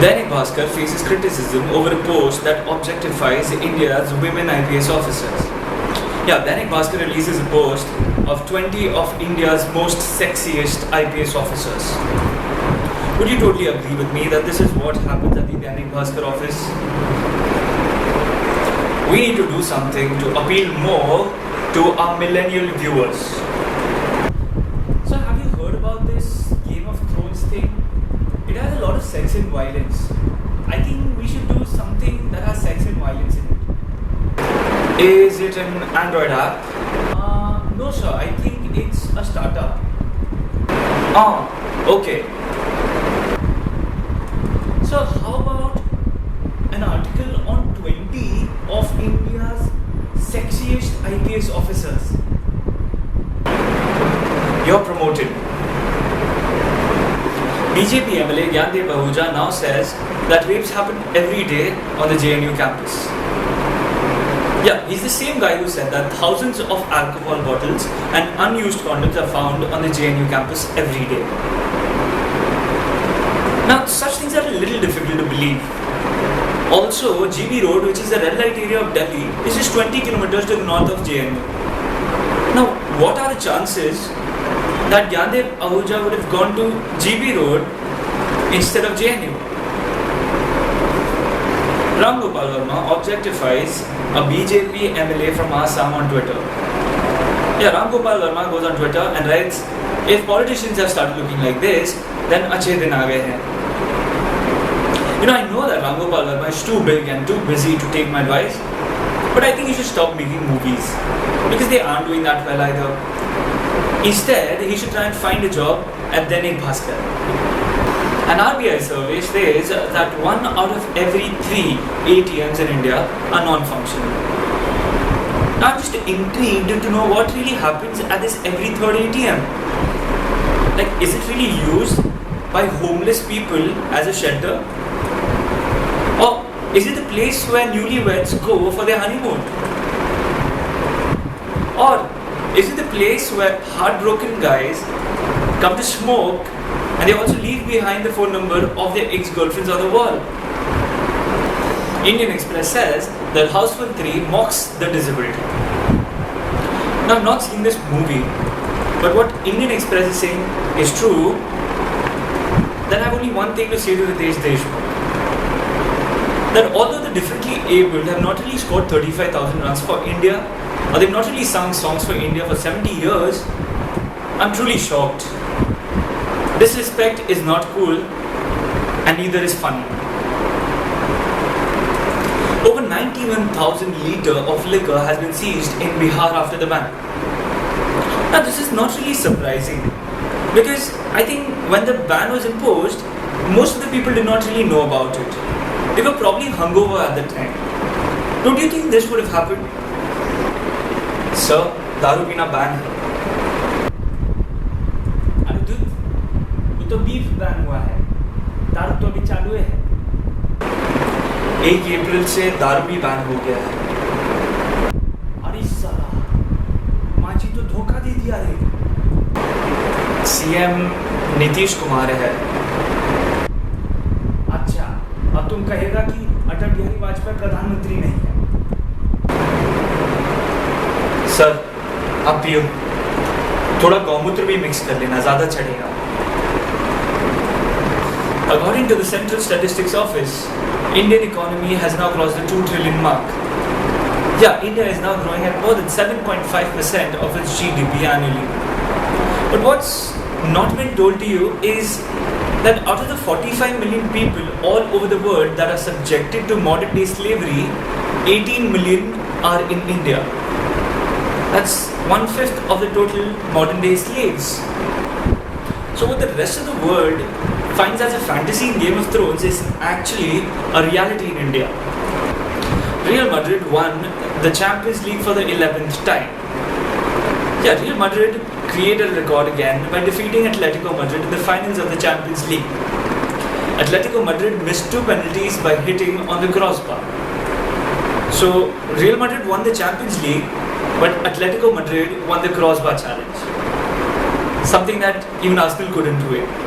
Dainik Bhaskar faces criticism over a post that objectifies India's women IPS officers. Dainik Bhaskar releases a post of 20 of India's most sexiest IPS officers. Would you totally agree with me that this is what happens at the Dainik Bhaskar office? We need to do something to appeal more to our millennial viewers. So have you heard about this Game of Thrones thing? It has a lot of sex and violence. I think we should do something that has sex and violence in it. Is it an Android app? No sir, I think it's a startup. Okay. So how about an article on 20 of India's sexiest IPS officers? You're promoted. BJP MLA Gyandev Ahuja now says that rapes happen every day on the JNU campus. He's the same guy who said that thousands of alcohol bottles and unused condoms are found on the JNU campus every day. Now, such things are a little difficult to believe. Also, GB Road, which is the red light area of Delhi, is just 20 kilometers to the north of JNU. Now, what are the chances that Gyandev Ahuja would have gone to GB Road instead of JNU? Gopal Verma objectifies a BJP MLA from Assam on Twitter. Gopal Verma goes on Twitter and writes, if politicians have started looking like this, then achhe din aa gaye hain. I know that Gopal Verma is too big and too busy to take my advice, but I think he should stop making movies because they aren't doing that well either. Instead, he should try and find a job at Dainik Bhaskar. An RBI survey says that 1 out of every 3 ATMs in India are non-functional. Now I'm just intrigued to know what really happens at this every third ATM. Is it really used by homeless people as a shelter? Or is it the place where newlyweds go for their honeymoon? Or is it the place where heartbroken guys come to smoke and they also leave behind the phone number of their ex-girlfriends on the wall? Indian Express says that Housefull 3 mocks the disabled. Now I've not seen this movie, but what Indian Express is saying is true, then I have only one thing to say to Ritesh Deshmukh. That although the differently abled have not really scored 35,000 runs for India, or they've not really sung songs for India for 70 years, I'm truly shocked. Disrespect is not cool, and neither is funny. Over 91,000 litres of liquor has been seized in Bihar after the ban. Now this is not really surprising, because I think when the ban was imposed, most of the people did not really know about it. They were probably hungover at the time. Don't you think this would have happened? Sir, दारू पीना ban है. अरे दूध, तो beef ban हुआ है. दारू तो अभी चालू है. 1 अप्रैल से दारू भी बैन हो गया है. अरे साला, मांझी तो धोखा दे दिया रे. सीएम नीतीश कुमार है. अच्छा, अब तुम कहेगा कि अटल बिहारी वाजपेयी प्रधानमंत्री नहीं है. सर, आप पियो. थोड़ा गौमूत्र भी मिक्स कर लेना, ज़्यादा चढ़ेगा. According to the Central Statistics Office, Indian economy has now crossed the 2 trillion mark. India is now growing at more than 7.5% of its GDP annually. But what's not been told to you is that out of the 45 million people all over the world that are subjected to modern day slavery, 18 million are in India. That's 1/5 of the total modern day slaves. So what the rest of the world finds as a fantasy in Game of Thrones is actually a reality in India. Real Madrid won the Champions League for the 11th time. Real Madrid created a record again by defeating Atletico Madrid in the finals of the Champions League. Atletico Madrid missed 2 penalties by hitting on the crossbar. So Real Madrid won the Champions League, but Atletico Madrid won the crossbar challenge. Something that even Arsenal couldn't do it.